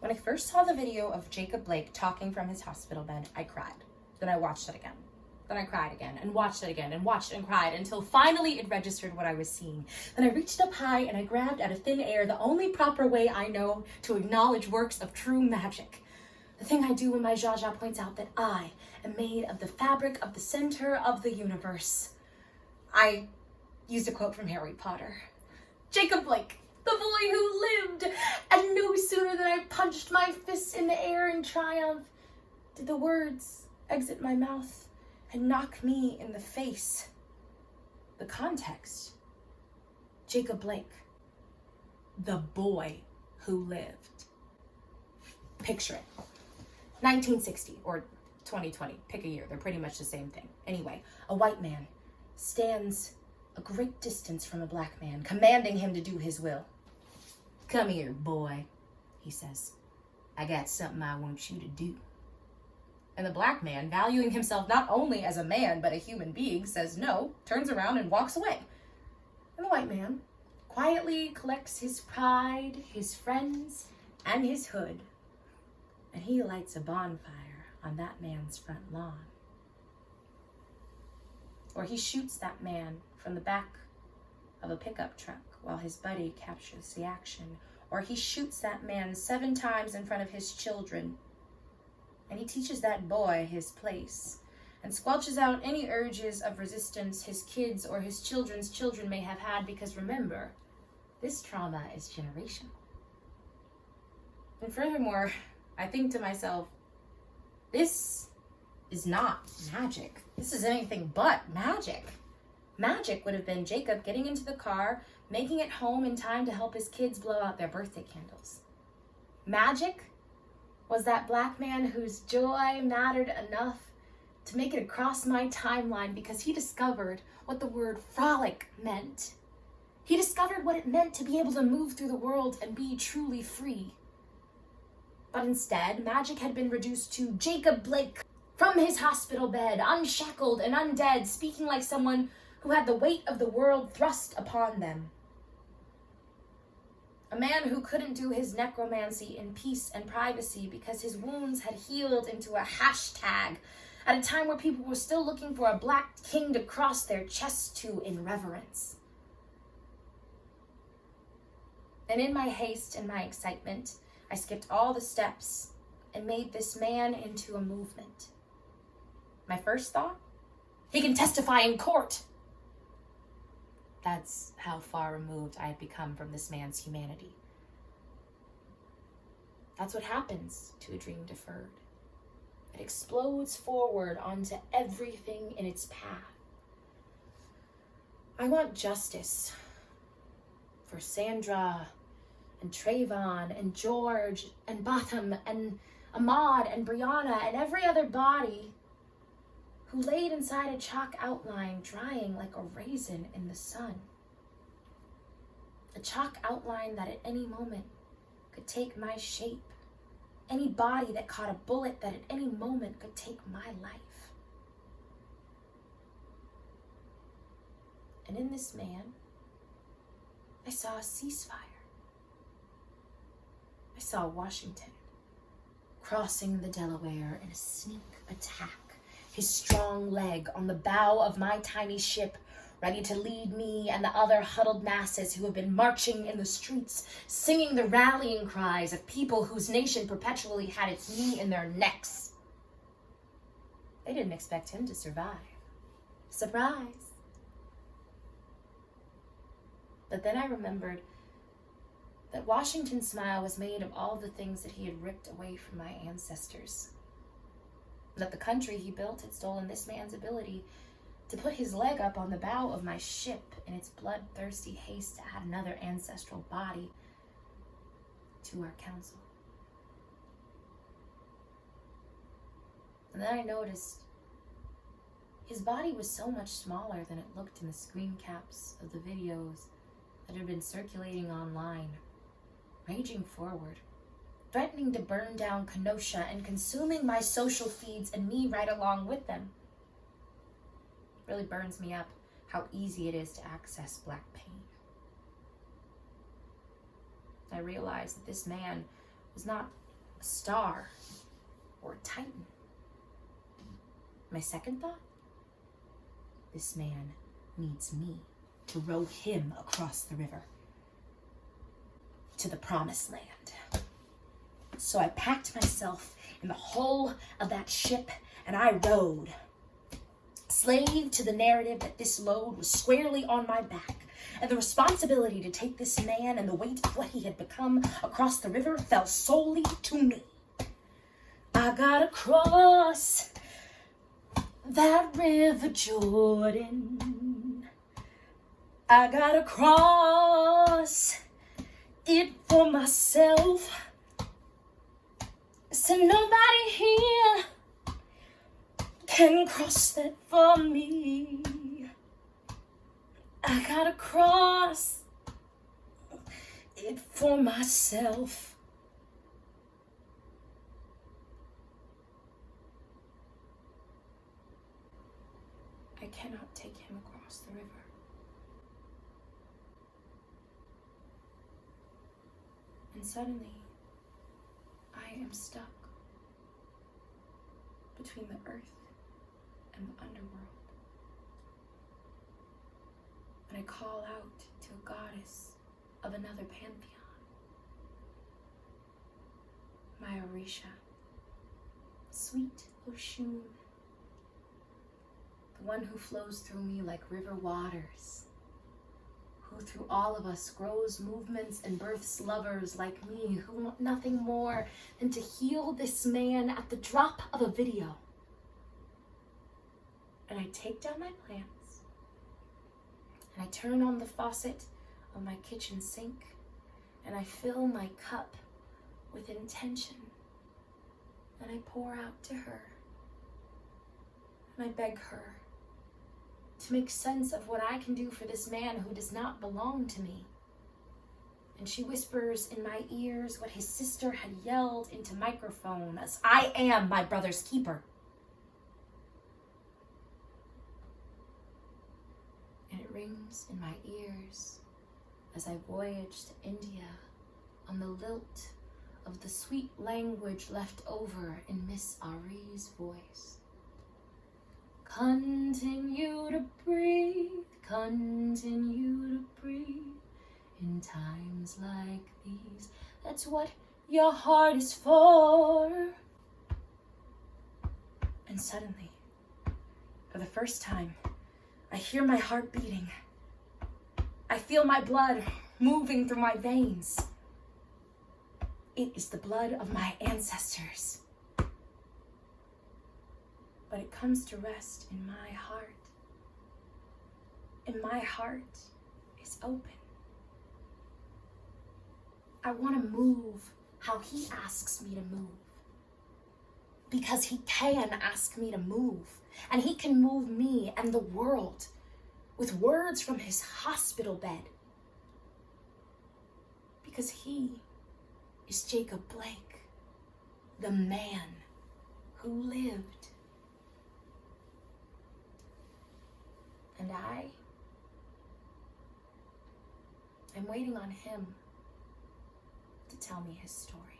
When I first saw the video of Jacob Blake talking from his hospital bed, I cried. Then I watched it again. Then I cried again and watched it again and watched and cried until finally it registered what I was seeing. Then I reached up high and I grabbed out of thin air the only proper way I know to acknowledge works of true magic. The thing I do when my Jaja points out that I am made of the fabric of the center of the universe. I used a quote from Harry Potter. Jacob Blake, the boy who lived, and no sooner than I punched my fists in the air in triumph did the words exit my mouth and knock me in the face. The context. Jacob Blake, the boy who lived. Picture it. 1960 or 2020, pick a year, they're pretty much the same thing. Anyway, a white man stands a great distance from a black man, commanding him to do his will. "Come here, boy," he says. "I got something I want you to do." And the black man, valuing himself not only as a man, but a human being, says no, turns around and walks away. And the white man quietly collects his pride, his friends, and his hood, and he lights a bonfire on that man's front lawn. Or he shoots that man from the back of a pickup truck while his buddy captures the action. Or he shoots that man 7 times in front of his children, and he teaches that boy his place and squelches out any urges of resistance his kids or his children's children may have had, because remember, this trauma is generational. And furthermore, I think to myself, this is not magic. This is anything but magic. Magic would have been Jacob getting into the car, making it home in time to help his kids blow out their birthday candles. Magic was that black man whose joy mattered enough to make it across my timeline because he discovered what the word frolic meant. He discovered what it meant to be able to move through the world and be truly free. But instead, magic had been reduced to Jacob Blake from his hospital bed, unshackled and undead, speaking like someone who had the weight of the world thrust upon them. A man who couldn't do his necromancy in peace and privacy because his wounds had healed into a hashtag at a time where people were still looking for a black king to cross their chests to in reverence. And in my haste and my excitement, I skipped all the steps and made this man into a movement. My first thought? He can testify in court. That's how far removed I had become from this man's humanity. That's what happens to a dream deferred. It explodes forward onto everything in its path. I want justice for Sandra and Trayvon and George and Botham and Ahmaud and Brianna and every other body who laid inside a chalk outline drying like a raisin in the sun. A chalk outline that at any moment could take my shape. Any body that caught a bullet that at any moment could take my life. And in this man, I saw a ceasefire. I saw Washington crossing the Delaware in a sneak attack, his strong leg on the bow of my tiny ship, ready to lead me and the other huddled masses who have been marching in the streets, singing the rallying cries of people whose nation perpetually had its knee in their necks. They didn't expect him to survive. Surprise. But then I remembered that Washington's smile was made of all the things that he had ripped away from my ancestors. That the country he built had stolen this man's ability to put his leg up on the bow of my ship in its bloodthirsty haste to add another ancestral body to our council. And then I noticed his body was so much smaller than it looked in the screen caps of the videos that had been circulating online, raging forward, threatening to burn down Kenosha and consuming my social feeds and me right along with them. It really burns me up how easy it is to access black pain. I realized that this man was not a star, or a titan. My second thought, this man needs me to row him across the river to the promised land. So I packed myself in the hull of that ship and I rowed, slave to the narrative that this load was squarely on my back, and the responsibility to take this man and the weight of what he had become across the river fell solely to me. I gotta cross that river Jordan. I gotta cross it for myself. So nobody here can cross that for me. I gotta cross it for myself. I cannot take him across the river. And suddenly, I am stuck between the earth and the underworld. And I call out to a goddess of another pantheon, my Orisha, sweet Oshun, the one who flows through me like river waters, who through all of us grows movements and births lovers like me who want nothing more than to heal this man at the drop of a video. And I take down my plants, and I turn on the faucet of my kitchen sink, and I fill my cup with intention, and I pour out to her, and I beg her to make sense of what I can do for this man who does not belong to me. And she whispers in my ears what his sister had yelled into microphone as I am my brother's keeper. And it rings in my ears as I voyage to India on the lilt of the sweet language left over in Miss Ari's voice. Continue to breathe, continue to breathe in times like these. That's what your heart is for. And suddenly, for the first time, I hear my heart beating. I feel my blood moving through my veins. It is the blood of my ancestors. But it comes to rest in my heart. And my heart is open. I want to move how he asks me to move. Because he can ask me to move. And he can move me and the world with words from his hospital bed. Because he is Jacob Blake, the man who lived. And I'm waiting on him to tell me his story.